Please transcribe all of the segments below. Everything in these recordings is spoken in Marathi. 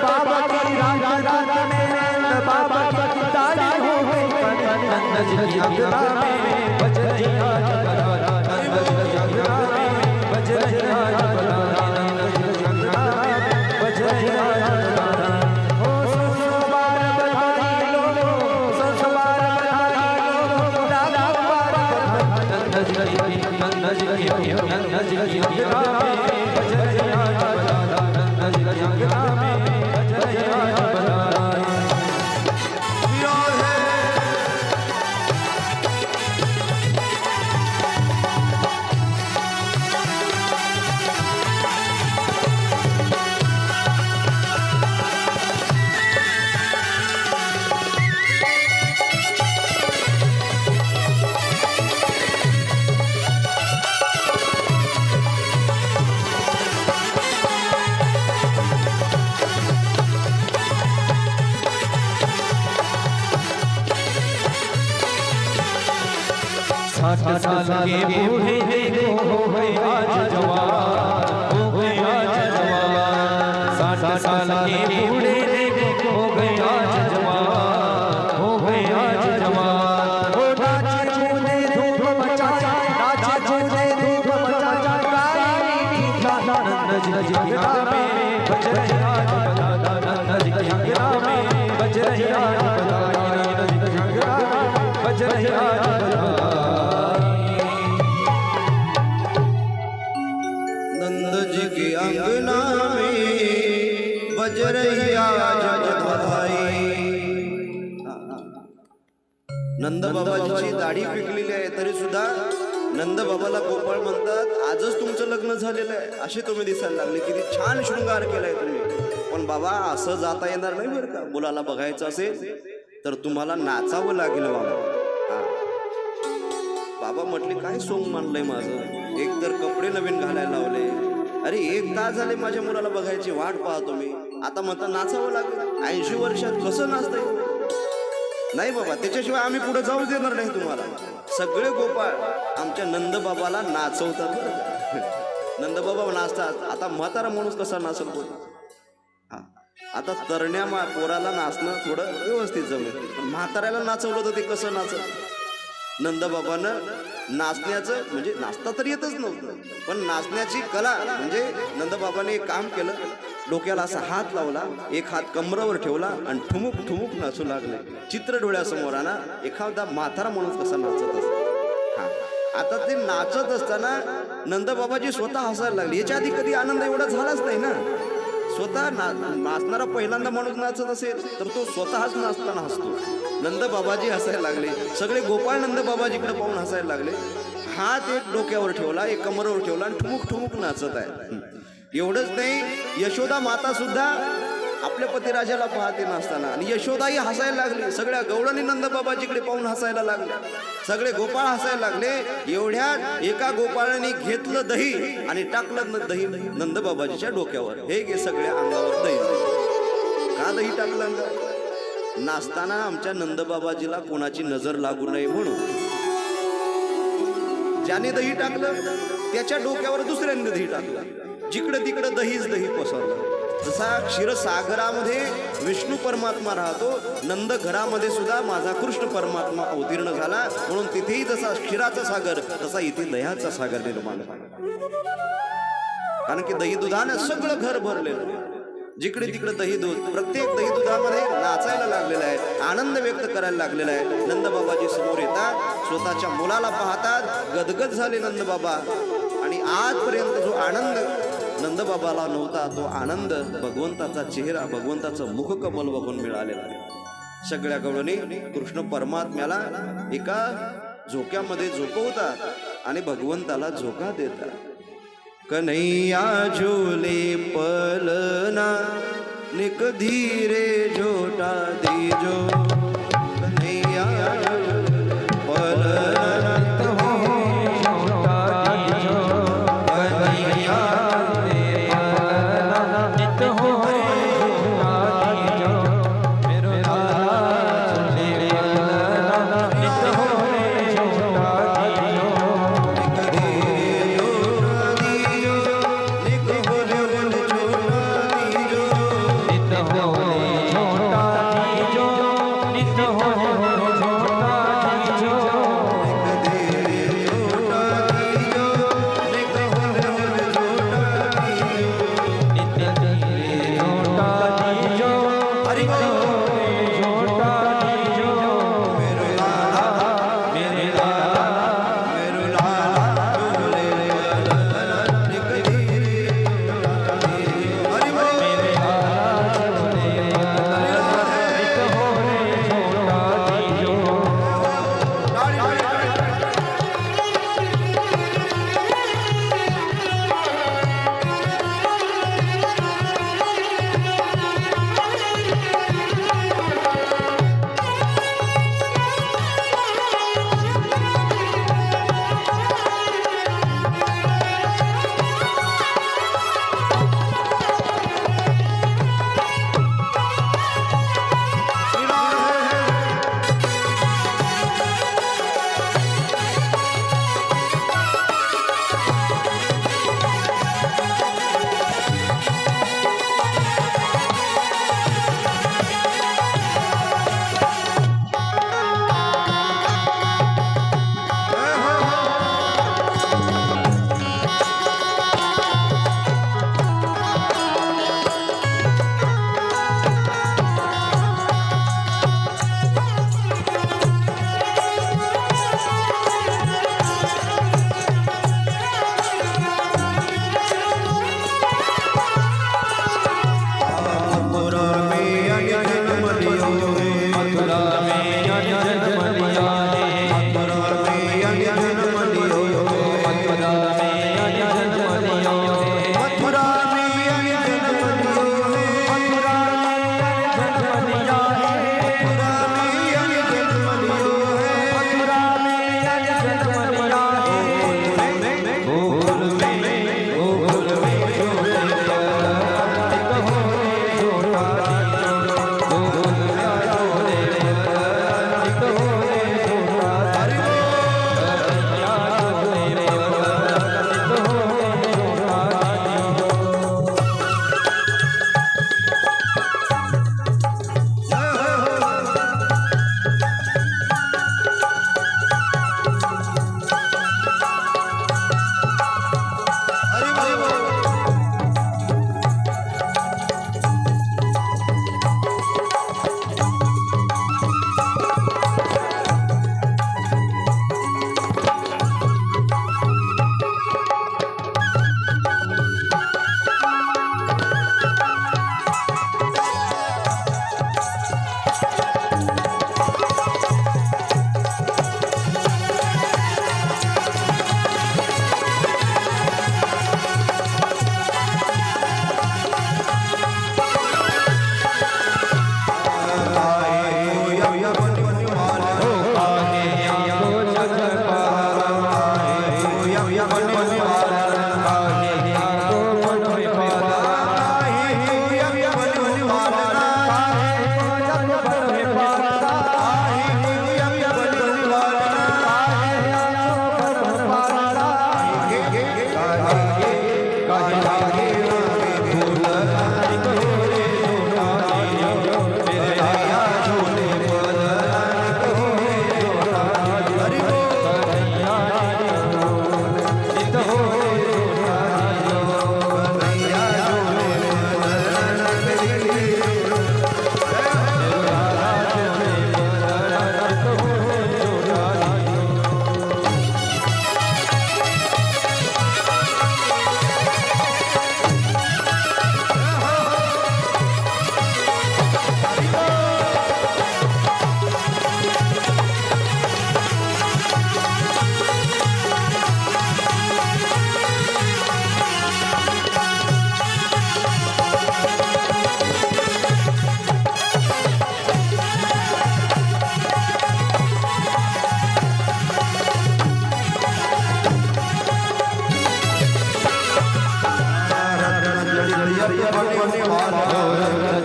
बाबा की रात रात में नंद बाबा की दाढ़ी हो गई नंद जी की अंगना में बज रही आज बरात नंद जी की अंगना में बज रही आज बरात नंद जी की अंगना में बज रही आज बरात हो ससुबार बधाई लो ससुबार बधाई लो दादा बार नंद जी की अंगना में बज रही आज बरात नंद जी की अंगना में बज रही आज बरात साठ साल के बूढ़े देखो हो गए आज जवान हो गए आज जवान साठ साल के बूढ़े देखो हो गए आज जवान हो गए आज जवान हो नाचे कूदे धूप मचाया नाचे कूदे धूप मचाया काली नंद जी की अंगना में बज रही आज बरात नंद जी की अंगना में बज रही आज बरात नंद जी की अंगना में बज रही आज बरात नंद जी की अंगना में बज रही आज बधाई। नंद बाबाची दाढी पिकलेली आहे तरी सुद्धा नंद बाबाला गोपाळ म्हणतात. आजच तुमचं लग्न झालेलं आहे असे तुम्ही दिसायला लागले. किती छान शृंगार केलाय तुम्ही. पण बाबा असं जाता येणार नाही बरं का. मुलाला बघायचं असेल तर तुम्हाला नाचावं लागेल बाबा. बाबा म्हटले काय सोंग मानलंय माझं. एक तर कपडे नवीन घालायला लावले. अरे 1 तास झाले माझ्या मुलाला बघायची वाट पाहतो मी. आता म्हणता नाचावं लागेल. 80 वर्षात कसं नाचता येईल. नाही बाबा त्याच्याशिवाय आम्ही पुढे जाऊ देणार नाही तुम्हाला. सगळे गोपाळ आमच्या नंदबाबाला नाचवतात. नंदबाबा नाचतात. आता म्हातारा माणूस कसा नाचत होता. आता तरण्या पोराला नाचणं थोडं व्यवस्थित जमेल. पण म्हाताऱ्याला नाचवलं तर ते कसं नाचत. नंदबाबानं नाचण्याचं म्हणजे नाचता तर येतच नव्हतं पण नाचण्याची कला म्हणजे नंदबाबाने एक काम केलं. डोक्याला असा हात लावला. एक हात कमरावर ठेवला आणि ठुमुक ठुमुक नाचू लागले. चित्र डोळ्यासमोर आणा. एखादा म्हातारा माणूस कसा नाचत असतो. आता ते नाचत असताना नंदबाबाजी स्वतः हसायला लागले. याच्या आधी कधी आनंद एवढा झालाच नाही ना. स्वतः नाचणारा पहिल्यांदा माणूस नाचत असेल तर तो स्वतःच नाचताना हसतो. नंद बाबाजी हसायला लागले. सगळे गोपाळ नंद बाबाजीकडे पाहून हसायला लागले. हात एक डोक्यावर ठेवला एक कमरावर ठेवला आणि ठुमुक ठुमुक नाचत आहे. एवढंच नाही यशोदा माता सुद्धा आपल्या पतिराजाला पाहते नाचताना आणि यशोदाही हसायला लागली. सगळ्या गवळणी नंद बाबाजीकडे पाहून हसायला लागले. सगळे गोपाळ हसायला लागले. एवढ्यात एका गोपाळाने घेतलं दही आणि टाकलं दही नंद बाबाजीच्या डोक्यावर. हे घे सगळ्या अंगावर दही. का दही टाकलं अंगावर. नाचताना आमच्या नंदबाबाजीला कोणाची नजर लागू नये म्हणून. ज्याने दही टाकलं त्याच्या डोक्यावर दुसऱ्याने दही टाकलं. जिकडे तिकडे दहीच दही पसरलं. जसा क्षीरसागरामध्ये विष्णू परमात्मा राहतो नंद घरामध्ये सुद्धा माझा कृष्ण परमात्मा अवतीर्ण झाला. म्हणून तिथेही जसा क्षीराचा सागर तसा इथे दह्याचा सागर निर्माण झाला. कारण की दही दुधाने सगळं घर भरलेलं. जिकडे तिकडे दही दूध प्रत्येक दही दुधामध्ये नाचायला लागलेला आहे. आनंद व्यक्त करायला लागलेला आहे. नंदबाबाजी समोर येतात. स्वतःच्या मुलाला पाहतात. गदगद झाले नंदबाबा. आणि आजपर्यंत जो आनंद नंदबाबाला नव्हता तो आनंद भगवंताचा चेहरा भगवंताचं मुखकमल बघून मिळालेला आहे. सगळ्या गवळणी कृष्ण परमात्म्याला एका झोक्यामध्ये झोपवतात आणि भगवंताला झोका देतात. कन्हैया झूले पलना निक धीरे झोटा दीजो. कन्हैया पलना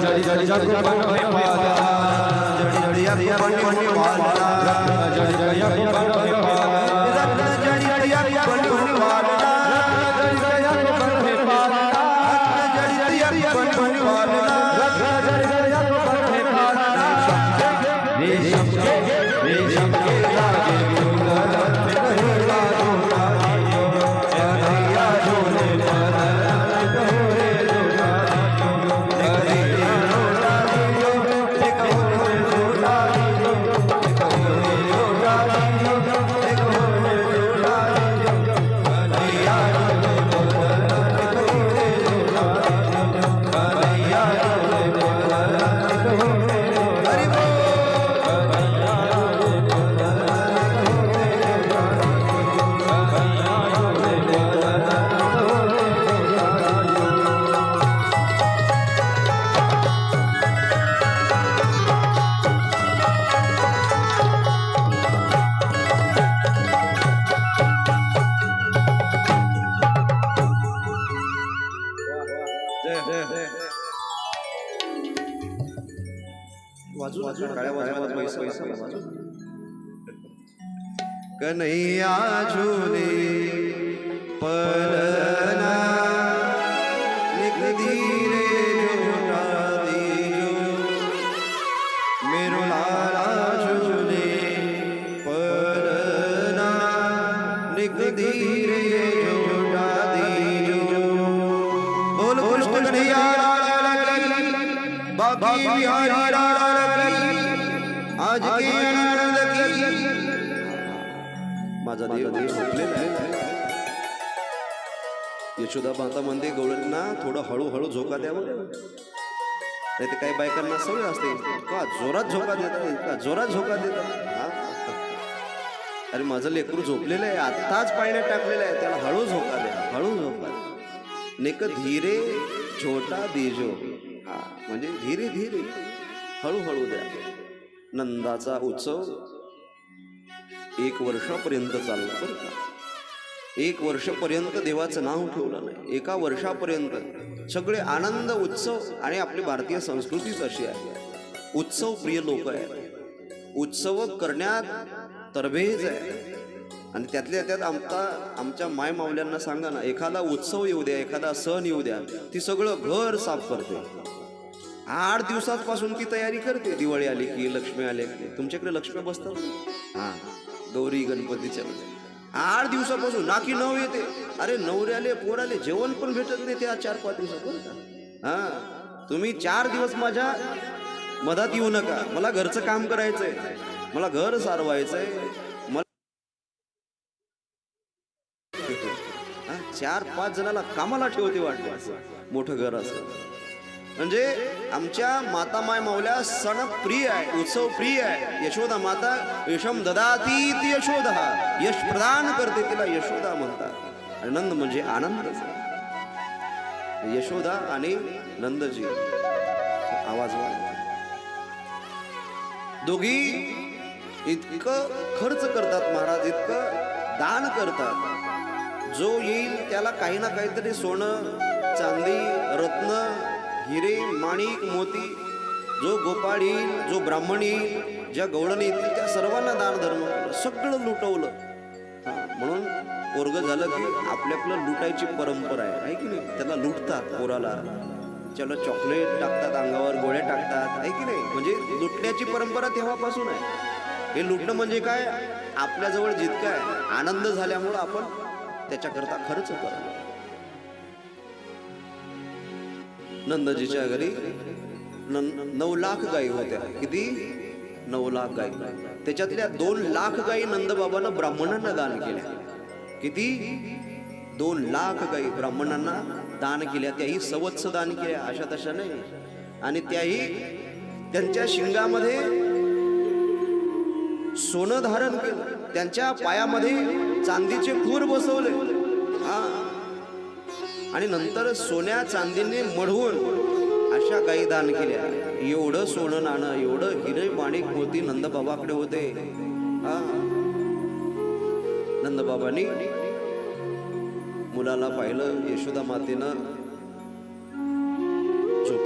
जड़ी जड़ी जग बन में पाला जड़ी जड़ी जग बन में पाला जड़ी जड़ी जग बन में पाला जड़ी जड़ी जग बन में पाला जड़ी जड़ी जग बन में पाला जड़ी जड़ी जग बन में पाला जड़ी जड़ी जग बन में पाला रेशम के धागे गुलर कहोरा जोड़ा दियो कन्हैया झूले पर कहोरे जोड़ा दियो कन्हैया जोड़ा दियो कहोरे जोड़ा दियो कहोरे जोड़ा दियो कहोरे जोड़ा दियो कन्हैया झूले पर कहोरे जोड़ा दियो कन्हैया झूले पर कहोरे हरि बोल कन्हैया झूले पलना निक धीरे झूला दीजो मेरो लाला झूले पलना निक धीरे झूला दीजो बोल कृष्ण कन्हैया बाकी बिहारी आज के आनंद की माझा देव झोपलेला आहे यशोदा माता म्हणते गवळणींना थोडं हळूहळू झोका द्यावं नाही तर काही बायकांना सवय असते का जोरात झोका देतात का जोरात झोका देतात अरे माझं लेकरू झोपलेलं आहे आत्ताच पाण्यात टाकलेलं आहे त्याला हळू झोका द्या हळू झोका नेक धीरे छोटा दीजो हा म्हणजे धीरे धीरे हळूहळू द्या नंदाचा उत्सव 1 वर्षापर्यंत चालला बरं का 1 वर्षापर्यंत देवाचं नाव ठेवलं नाही 1 वर्षापर्यंत सगळे आनंद उत्सव आणि आपली भारतीय संस्कृतीच अशी आहे उत्सव प्रिय लोक आहेत उत्सव करण्यात तरबेज आहे आणि त्यातल्या त्यात आमच्या माय मावल्यांना सांगा ना एखादा उत्सव येऊ द्या एखादा सण येऊ द्या ती सगळं घर साफ करते 8 दिवसांपासून ती तयारी करते दिवाळी आली की लक्ष्मी आले की तुमच्याकडे लक्ष्मी बसतात हा गौरी गणपतीच्या 8 दिवसापासून ना की 9 येते अरे नवऱ्याले पोराले जेवण पण भेटत नाही त्या 4-5 दिवसात बरं का हा तुम्ही 4 दिवस माझ्या मधात येऊ नका मला घरचं काम करायचंय मला घर सारवायचंय मला 4-5 जणाला कामाला ठेवते वाटतं असं मोठं घर असं म्हणजे आमच्या माता माय माऊल्या सण प्रिय आहे उत्सव प्रिय आहे यशोदा माता यशम ददाती ती यशोदा यश प्रदान करते तिला यशोदा म्हणतात आणि नंद म्हणजे आनंद यशोदा आणि नंदजी आवाज दोघी इतकं खर्च करतात महाराज इतकं दान करतात जो येईल त्याला काही ना काहीतरी सोनं चांदी रत्न हिरे माणिक मोती जो गोपाळ येईल जो ब्राह्मण येईल ज्या गवळण येतील त्या सर्वांना दान धर्म सगळं लुटवलं म्हणून पोरग झालं की आपलं लुटायची परंपरा आहे की नाही त्याला लुटतात पोराला त्याला चॉकलेट टाकतात अंगावर गोळ्या टाकतात आहे की नाही म्हणजे लुटण्याची परंपरा तेव्हापासून आहे हे लुटणं म्हणजे काय आपल्याजवळ जितकं आहे आनंद झाल्यामुळं आपण त्याच्याकरता खर्च करतो नंदजीच्या घरी 9 लाख गायी होत्या किती 9 लाख गायी त्याच्यातल्या 2 लाख गायी नंदबाबांना ब्राह्मणांना दान केल्या किती 2 लाख गायी ब्राह्मणांना दान केल्या त्याही सवत्स दान केल्या अशा तशा नाही आणि त्याही त्यांच्या शिंगामध्ये सोनं धारण केलं त्यांच्या पायामध्ये चांदीचे खूर बसवले हा आणि नंतर सोन्या चांदीने मढवून अशा गायी दान केल्या एवढं सोनं नाणं एवढं हिरे माणिक मोती नंदबाबाकडे होते हा नंदबाबांनी मुलाला पाहिलं यशोदा मातेनं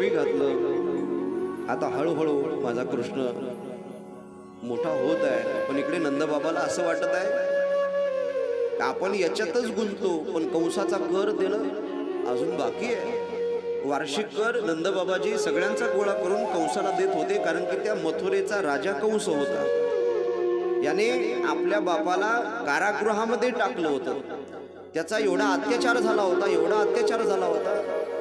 टोपी घातलं. आता हळूहळू माझा कृष्ण मोठा होत आहे. पण इकडे नंदबाबाला असं वाटत आहे आपण याच्यातच गुंतलो, पण कंसाचा कर देणं अजून बाकी आहे. वार्षिक कर नंदबाबाजी सगळ्यांचा गोळा करून कंसाला देत होते, कारण की त्या मथुरेचा राजा कंस होता. याने आपल्या बापाला कारागृहामध्ये टाकलं होतं. त्याचा एवढा अत्याचार झाला होता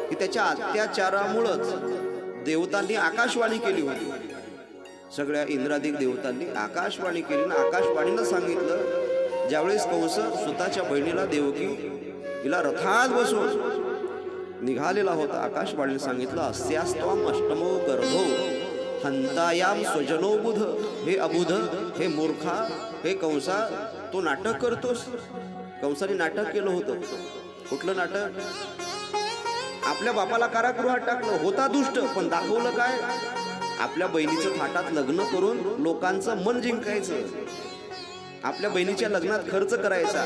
की त्याच्या अत्याचारामुळंच देवतांनी आकाशवाणी केली होती. सगळ्या इंद्रादिक देवतांनी आकाशवाणी केली आणि आकाशवाणीनं सांगितलं, ज्यावेळेस कंस स्वतःच्या बहिणीला देवकी हिला रथात बसून निघालेला होता, आकाशवाणीने सांगितलं, अस्यास्त्वम अष्टमो गर्भो हंतायाम स्वजनो बुध. हे अबुध, हे मूर्खा, हे कंसा, तो नाटक करतोस. कंसाने नाटक केलं होतं. कुठलं नाटक? आपल्या बापाला कारागृहात टाकलं. होता दुष्ट, पण दाखवलं काय? आपल्या बहिणीचं थाटात लग्न करून लोकांचं मन जिंकायचं, आपल्या बहिणीच्या लग्नात खर्च करायचा,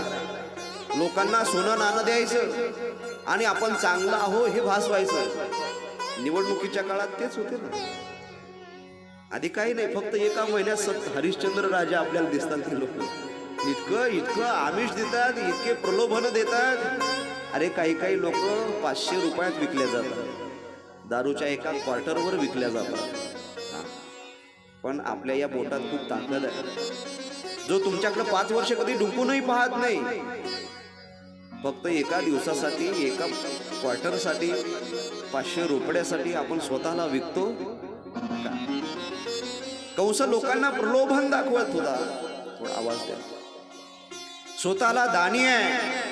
लोकांना सोनं नाणं द्यायचं आणि आपण चांगलं आहो हे भासवायचं. निवडणुकीच्या काळात तेच होते ना. आधी काही नाही, फक्त एका महिन्यात हरिश्चंद्र राजा आपल्याला दिसतात. ते लोक इतकं आमिष देतात, इतके प्रलोभन देतात. अरे काही लोक 500 रुपयात विकल्या जातात, दारूच्या एका क्वार्टरवर विकल्या जातात. पण आपल्या या बोटात खूप ताकद आहे. जो तुमच्याकडे 5 वर्ष कधी डुंकूनही पाहत नाही, फक्त एका दिवसासाठी, एका क्वार्टरसाठी, 500 रुपयासाठी आपण स्वतःला विकतो. कंस लोकांना प्रलोभन दाखवत होता. थोडा आवाज द्या. स्वतःला दानी आहे,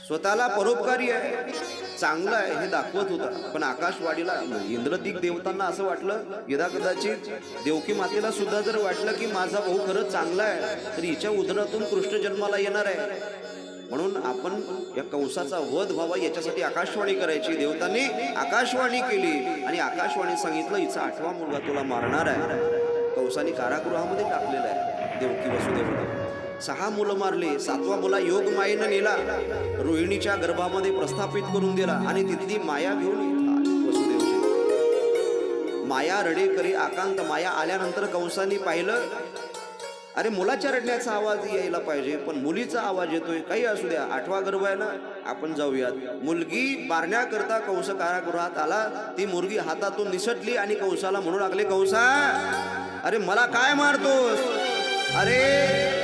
स्वतःला परोपकारी आहे, चांगला आहे हे दाखवत होता. पण आकाशवाणीला, इंद्रदिक देवतांना असं वाटलं, यदा कदाचित देवकी मातेला सुद्धा जर वाटलं की माझा भाऊ खरंच चांगला आहे, तर हिच्या उदरातून कृष्ण जन्माला येणार आहे, म्हणून आपण या कंसाचा वध व्हावा याच्यासाठी आकाशवाणी करायची. देवतांनी आकाशवाणी केली आणि आकाशवाणी सांगितलं, हिचा 8वा मुलगा तुला मारणार आहे. कंसाने कारागृहामध्ये टाकलेला आहे देवकी वसुदेवाला. 6 मुलं मारले. 7वा मुला योग मायेनं नेला, रोहिणीच्या गर्भामध्ये प्रस्थापित करून दिला आणि तिथली माया घेऊन येतात वसुदेवजी. माया रडे करी आकांत माया आल्यानंतर कंसाने पाहिलं, अरे मुलाच्या रडण्याचा आवाज यायला पाहिजे, पण मुलीचा आवाज येतोय. काही असू द्या, 8वा गर्भ आहे ना, आपण जाऊयात. मुलगी मारण्याकरता कंस कारागृहात आला. ती मुलगी हातातून निसटली आणि कंसाला म्हणू लागले, कंसा अरे मला काय मारतोस? अरे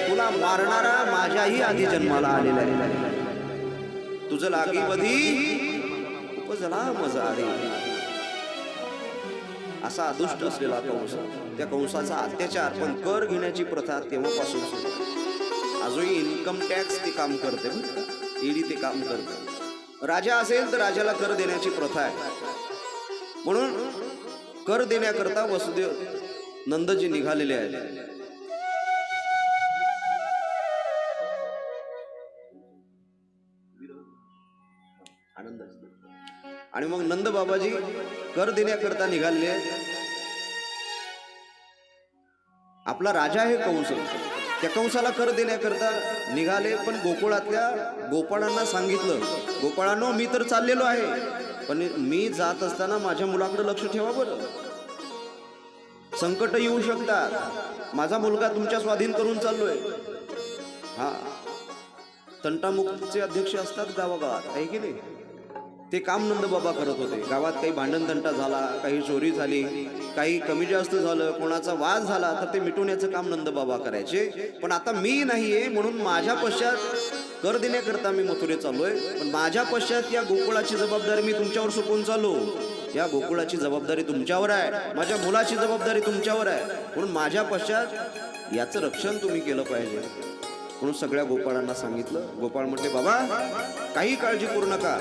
तुला मारणारा माझ्याही आधी जन्माला आलेला आहे. तुझं लागी उपजला मजा आली. असा अदुष्ट असलेला कंस, त्या कंसाचा अत्याचार. पण कर घेण्याची प्रथा तेव्हापासून सुरू. अजूनही इन्कम टॅक्स ते काम करते, ईडी ते काम करते. राजा असेल तर राजाला कर देण्याची प्रथा आहे. म्हणून कर देण्याकरता वसुदेव नंदजी निघालेले आहेत. आणि मग नंद बाबाजी कर देण्याकरता निघाले. आपला राजा आहे कंस, त्या कंसाला कर देण्याकरता निघाले. पण गोकुळातल्या गोपाळांना सांगितलं, गोपाळांनो मी तर चाललेलो आहे, पण मी जात असताना माझ्या मुलाकडे लक्ष ठेवा बरं. संकट येऊ शकतात, माझा मुलगा तुमच्या स्वाधीन करून चाललोय. हा, तंटामुक्तीचे अध्यक्ष असतात गावागावात, आहे की नाही? ते काम नंदबाबा करत होते. गावात काही भांडण तंटा झाला, काही चोरी झाली, काही कमी जास्त झालं, कोणाचा वाद झाला, तर ते मिटवण्याचं काम नंदबाबा करायचे. पण आता मी नाहीये, म्हणून माझ्या पश्चात कर देण्याकरता मी मथुरे चाललोय. पण माझ्या पश्चात या गोकुळाची जबाबदारी मी तुमच्यावर सोपवून चाललो. या गोकुळाची जबाबदारी तुमच्यावर आहे, माझ्या मुलाची जबाबदारी तुमच्यावर आहे. म्हणून माझ्या पश्चात याचं रक्षण तुम्ही केलं पाहिजे. म्हणून सगळ्या गोपाळांना सांगितलं. गोपाळ म्हटले, बाबा काही काळजी करू नका,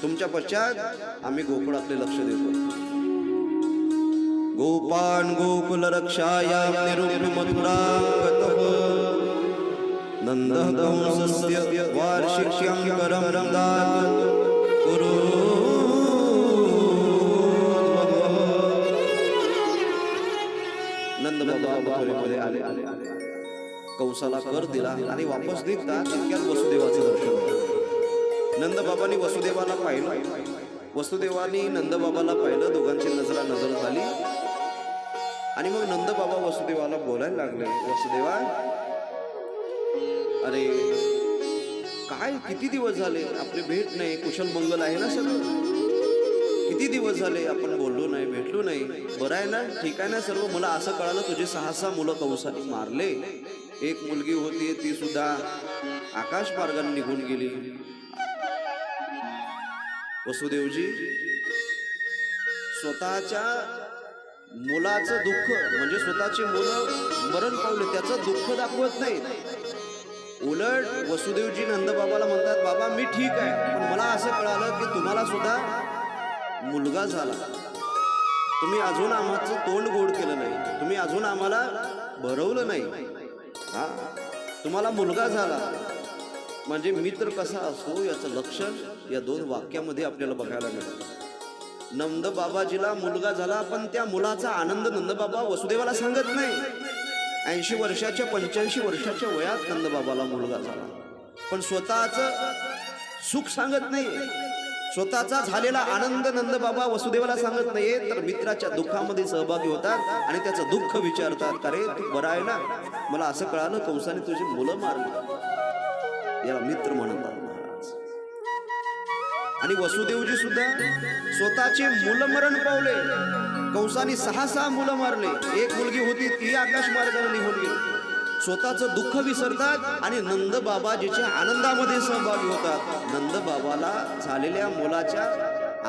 तुमच्या पश्चात आम्ही गोकुळातले लक्ष देतो. गोपान गोकुल रक्षाया निरुक्म मथुरागतः नंदः कंसस्य वार्षिक्यं करं दात् कुरु. नंद बाबा मथुरेमध्ये आले. कंसाला कर दिला आणि वापस निघतात तितक्यात वसुदेवाचं दर्शन. नंद बाबांनी वसुदेवाला पाहिलं. वसुदेवानी नंदबाबाला पाहिलं, दोघांची नजर झाली आणि मग नंदबाबा वसुदेवाला बोलायला लागले, वसुदेवा अरे काय किती दिवस झाले आपली भेट नाही, कुशल मंगल आहे ना सगळं, किती दिवस झाले आपण बोललो नाही, भेटलो नाही, बरं आहे ना, ठीक आहे ना सर्व. मला असं कळालं तुझे 6 मुलं कंसाने मारले, एक मुलगी होती ती सुद्धा आकाश मार्गाने निघून गेली. वसुदेवजी स्वतःच्या मुलाचं दुःख म्हणजे स्वतःची मुलं मरण पावले त्याचं दुःख दाखवत नाही, उलट वसुदेवजी नंदबाबाला म्हणतात, बाबा मी ठीक आहे, पण मला असं कळालं की तुम्हाला सुद्धा मुलगा झाला, तुम्ही अजून आमचं तोंड गोड केलं नाही, तुम्ही अजून आम्हाला भरवलं नाही, हा तुम्हाला मुलगा झाला. म्हणजे मित्र कसा असतो याचं लक्षण या 2 वाक्यामध्ये आपल्याला बघायला मिळतं. नंदबाबाजीला मुलगा झाला, पण त्या मुलाचा आनंद नंदबाबा वसुदेवाला सांगत नाही. 80 वर्षाच्या 85 वर्षाच्या वयात नंदबाबाला मुलगा झाला, पण स्वतःचं सुख सांगत नाही, स्वतःचा झालेला आनंद नंदबाबा वसुदेवाला सांगत नाहीये, तर मित्राच्या दुःखामध्ये सहभागी होतात आणि त्याचं दुःख विचारतात, अरे तू बरा आहे ना, मला असं कळालं कंसाने तुझी मुलं मारली. याला मित्र म्हणतात महाराज. आणि वसुदेवजी सुद्धा स्वतःचे मुलं मरण पावले, कंसाने 6 मुलं मारले, एक मुलगी होती ती आकाश मार्गाने निघून गेली. स्वतःचं दुःख विसरतात आणि नंदबाबाजीच्या आनंदामध्ये सहभागी होतात, नंदबाबाला झालेल्या मुलाच्या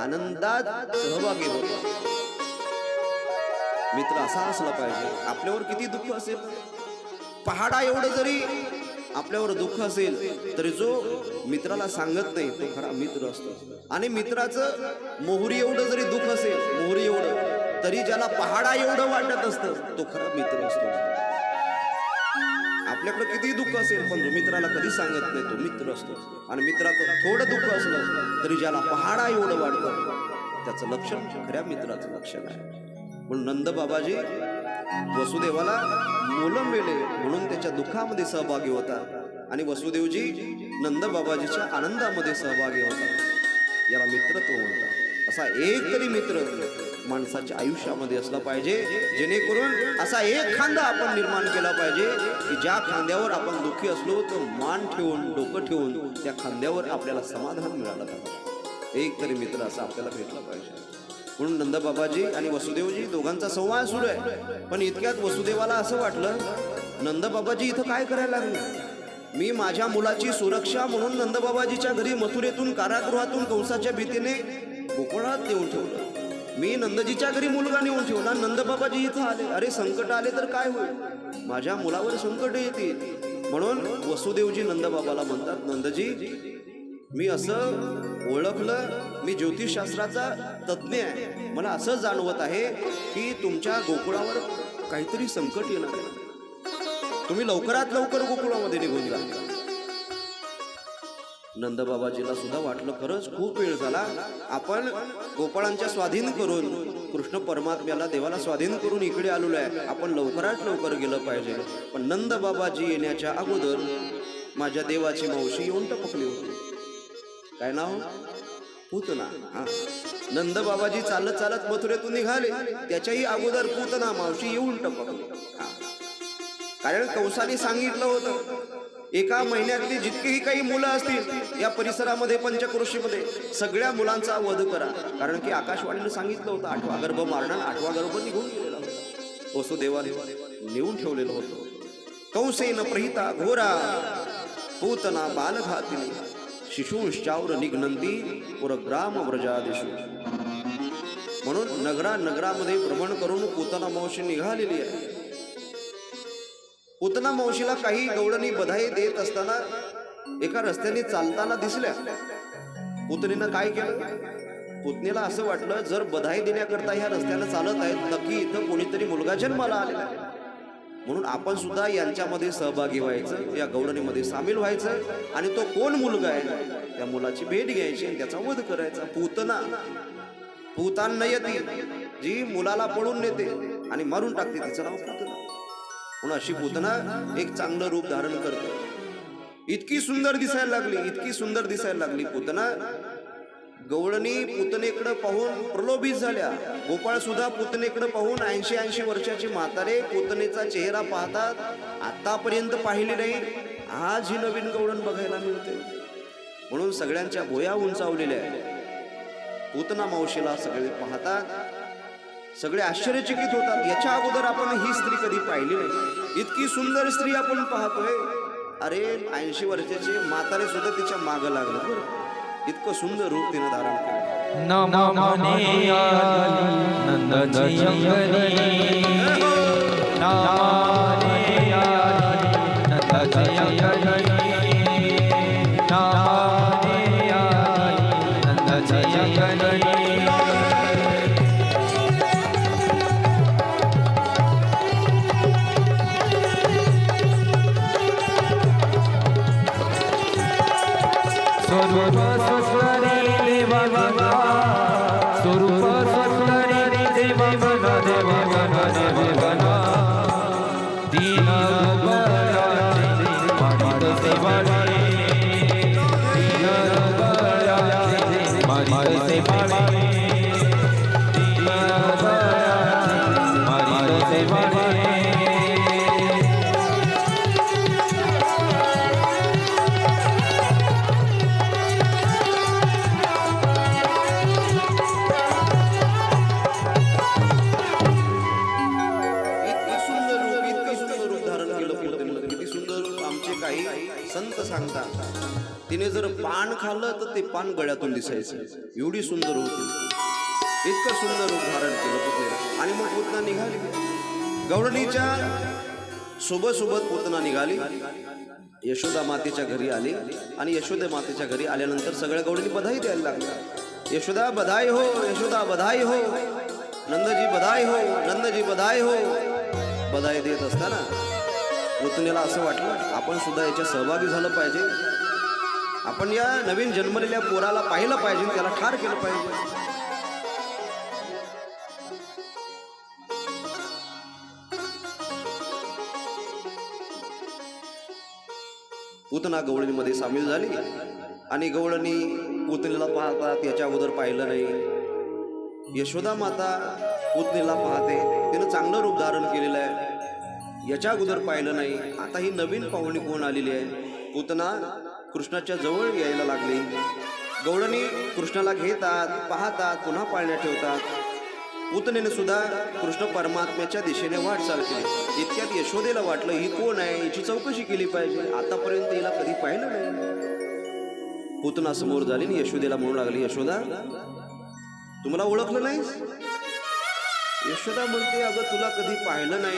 आनंदात सहभागी होतात. मित्र असा असला पाहिजे. आपल्यावर किती दुःख असेल, पहाडा एवढं जरी आपल्यावर दुःख असेल तरी जो मित्राला सांगत नाही तो खरा मित्र असतो. आणि मित्राचं मोहरी एवढं जरी दुःख असेल, मोहरी एवढं, तरी ज्याला पहाडा एवढं वाटत असतं तो खरा मित्र असतो. आपल्याकडे किती दुःख असेल पण जो मित्राला कधी सांगत नाही तो मित्र असतो. आणि मित्राचं थोडं दुःख असलं तरी ज्याला पहाडा एवढं वाटतं त्याचं लक्षण खऱ्या मित्राचं लक्षण आहे. म्हणून नंदबाबाजी वसुदेवाला मुलं मेले म्हणून त्याच्या दुःखामध्ये सहभागी होतात आणि वसुदेवजी नंदबाबाजीच्या आनंदामध्ये सहभागी होतात. याला मित्रत्व म्हणतात. असा एक तरी मित्र माणसाच्या आयुष्यामध्ये असला पाहिजे, जेणेकरून असा एक खांदा आपण निर्माण केला पाहिजे की ज्या खांद्यावर आपण दुःखी असलो तर मान ठेवून डोकं ठेवून त्या खांद्यावर आपल्याला समाधान मिळालं पाहिजे. एक तरी मित्र असा आपल्याला भेटला पाहिजे. म्हणून नंदबाबाजी आणि वसुदेवजी दोघांचा संवाद सुरू आहे. पण इतक्यात वसुदेवाला असं वाटलं, नंदबाबाजी इथं काय करायला लागले, मी माझ्या मुलाची सुरक्षा म्हणून नंदबाबाजीच्या घरी मथुरेतून कारागृहातून कंसाच्या भीतीने गोकुळात नेऊन ठेवलं, मी नंदजीच्या घरी मुलगा नेऊन ठेवला, नंदबाबाजी इथं आले, अरे संकट आले तर काय होईल, माझ्या मुलावर संकट येतील. म्हणून वसुदेवजी नंदबाबाला म्हणतात, नंदजी मी असं ओळखलं, मी ज्योतिषशास्त्राचा तज्ज्ञ आहे, मला असं जाणवत आहे की तुमच्या गोकुळावर काहीतरी संकट येणार आहे, तुम्ही लवकरात लवकर गोकुळामध्ये निघून जा. नंदबाबाजीला सुद्धा वाटलं खरंच खूप वेळ झाला, आपण गोपाळांच्या स्वाधीन करून कृष्ण परमात्म्याला देवाला स्वाधीन करून इकडे आलेलो आहे, आपण लवकरात लवकर गेलं पाहिजे. पण नंदबाबाजी येण्याच्या अगोदर माझ्या देवाची मावशी येऊन टपकली होती. काय नाव, पूतना. नंदबाबाजी चालत चालत मथुरेतून निघाले, त्याच्याही अगोदर पूतना मावशी येऊन टपकली. कारण कंसाने सांगितलं होतं, एका महिन्यातली जितकीही काही मुलं असतील या परिसरामध्ये पंचक्रोशीमध्ये सगळ्या मुलांचा वध करा. कारण की आकाशवाणीने सांगितलं होतं 8वा गर्भ मारणार, 8वा गर्भ निघून गेलेला होता, वसुदेवाने नेऊन ठेवलेलं होतं. कंसेन प्रहिता घोरा पूतना बालघातिनी शिशूंश्चावर निघनंती पुरग्राम व्रजादिषु. म्हणून नगरामध्ये भ्रमण करून पूतना मावशी निघालेली आहे. पूतना मावशीला काही गवळणी बधाई देत असताना एका रस्त्याने चालताना दिसल्या. पुतणीनं काय केलं, पुतणीला असं वाटलं जर बधाई देण्याकरता ह्या रस्त्याला चालत आहेत, नक्की इथं कोणीतरी मुलगा जन्माला आलेला आहे, म्हणून आपण सुद्धा यांच्यामध्ये सहभागी व्हायचं, या गवळणीमध्ये सामील व्हायचं आणि तो कोण मुलगा आहे त्या मुलाची भेट घ्यायची आणि त्याचा वध करायचा. पूतना पूतान्नयती, जी मुलाला पळून नेते आणि मारून टाकते, तिचं नाव पूतना. म्हणून अशी पूतना एक चांगलं रूप धारण करते. इतकी सुंदर दिसायला लागली, इतकी सुंदर दिसायला लागली पूतना, गवळणी पुतणेकडे पाहून प्रलोभित झाल्या. गोपाळ सुद्धा पुतणेकडे पाहून 80-80 वर्षाची म्हातारे पुतणेचा चेहरा पाहतात. आतापर्यंत पाहिली नाही, आज ही नवीन गवळण बघायला मिळते. म्हणून सगळ्यांच्या भोया उंचावलेल्या आहेत. पुतना मावशीला सगळे पाहतात, सगळे आश्चर्यचकित होतात. याच्या अगोदर आपण ही स्त्री कधी पाहिली नाही. इतकी सुंदर स्त्री आपण पाहतोय. अरे 80 वर्षाचे म्हातारे सुद्धा तिच्या मागं लागलं. बरं, इतकं सुंदर रूप तिनं धारण केलं. नाम म्हणे आली नंदची अंगणी, नाम म्हणे आली नंदची अंगणी, नाम म्हणे आली नंदची अंगणी. स्वरूप सुंदरी देवा गणा, स्वरूप सुंदरी देवा गणा, देवा गणा, देवा गणा. दीन गयाचे मारित सेवाळे, दीन गयाचे मारित सेवाळे, दीन गयाचे मारित सेवाळे. संत सांगतात, तिने जर पान खाल्लं तर ते पान गळ्यातून दिसायचं. एवढी सुंदर होती. इतकं सुंदर रूप धारण केलं पुतण्याने. आणि मग पुतना निघाली. गवळणीच्या सोबत पुतना निघाली. यशोदा मातेच्या घरी आली. आणि यशोदा मातेच्या घरी आल्यानंतर सगळ्या गवळणी बधाई द्यायला लागल्या. यशोदा बधाई हो, यशोदा बधाई हो, नंदजी बधाई हो, नंदजी बधाई हो. बधाई देत असताना पुतण्याला असं वाटलं, आपण सुद्धा याच्या सहभागी झालं पाहिजे. आपण या नवीन जन्मलेल्या पोराला पाहिलं पाहिजे, त्याला ठार केलं पाहिजे. पुतना गवळणीमध्ये सामील झाली. आणि गवळणी पुतणीला पाहतात, याच्या अगोदर पाहिलं नाही. यशोदा माता पुतणीला पाहते, तिनं चांगलं रूप धारण केलेलं आहे, याच्या अगोदर पाहिलं नाही. आता ही नवीन पाहुणी कोण आलेली आहे. पुतना कृष्णाच्या जवळ यायला लागली. गवळणी कृष्णाला घेतात, पाहतात, पुन्हा पाळण्यात ठेवतात. पुतनेने सुद्धा कृष्ण परमात्म्याच्या दिशेने वाटचाल केली. इतक्यात यशोदेला वाटलं, ही कोण आहे, हिची चौकशी केली पाहिजे. आतापर्यंत हिला कधी पाहिलं नाही. पुतना समोर झाली आणि यशोदेला म्हणू लागली, यशोदा तुम्हाला ओळखलं नाही. यशोदा म्हणते, अगं तुला कधी पाहिलं नाही.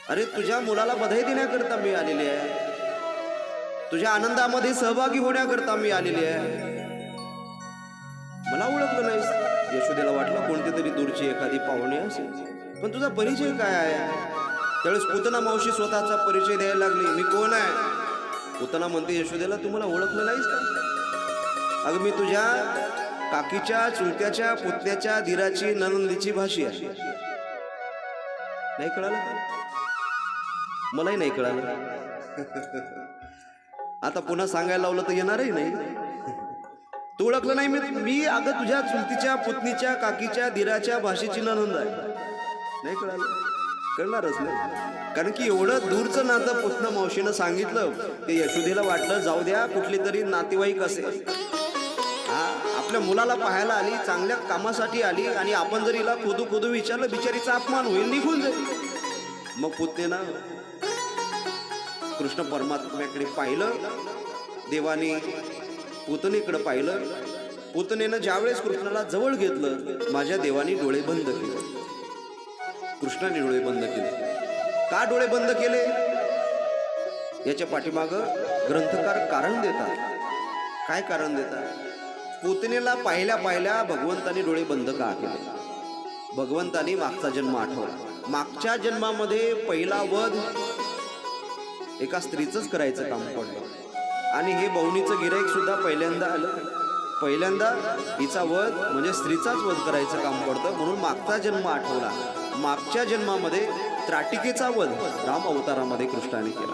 अरे तुझ्या मुलाला बधाई देण्याकरता मी आलेली आहे, तुझ्या आनंदामध्ये सहभागी होण्याकरता मी आलेली आहे. मला ओळखलं नाहीस. यशोदेला वाटलं कोणती तरी दूरची एखादी पाहुणे असेल. पण तुझा परिचय काय आहे. त्यावेळेस पुतना मावशी स्वतःचा परिचय द्यायला लागली, मी कोण आहे. पुतना म्हणते यशोदेला, तुम्हाला ओळखलं नाहीस का. अगं मी तुझ्या काकीच्या, चुलत्याच्या, पुतण्याच्या, धीराची, ननंदीची भाषी आहे. नाही कळालं. मलाही नाही कळालं. आता पुन्हा सांगायला लावलं तर येणारही नाही. तू ओळखलं नाही. मी अगं तुझ्या चुलतीच्या, पुतणीच्या, काकीच्या, धीराच्या भाषेची ननंद आहे. नाही कळालं. कळणारच नाही. कारण की एवढं दूरचं नातं पुतना मावशीनं सांगितलं, ते यशोदेला वाटलं जाऊ द्या, कुठली तरी नातेवाईक असेल. आपल्या मुलाला पाहायला आली, चांगल्या कामासाठी आली, आणि आपण जर हिला खोदू विचारलं, बिचारीचा अपमान होईल, निघून जाईल. मग पुतनेनं कृष्ण परमात्म्याकडे पाहिलं, देवाने पुतणीकडे पाहिलं. पुतनेनं ज्यावेळेस कृष्णाला जवळ घेतलं, माझ्या देवाने डोळे बंद केले. कृष्णाने डोळे बंद केले. का डोळे बंद केले, याच्या पाठीमागं ग्रंथकार कारण देतात. काय कारण देतात. पुतनेला पाहिल्या भगवंतानी डोळे बंद का केले. भगवंतानी मागचा जन्म आठवला. मागच्या जन्मामध्ये पहिला वध एका स्त्रीचंच करायचं काम पडलं. आणि हे बवणीचं गिराईक सुद्धा पहिल्यांदा आलं. पहिल्यांदा हिचा वध म्हणजे स्त्रीचाच वध करायचं काम पडतं. म्हणून मागचा जन्म आठवला. मागच्या जन्मामध्ये त्राटिकेचा वध राम अवतारामध्ये कृष्णाने केला.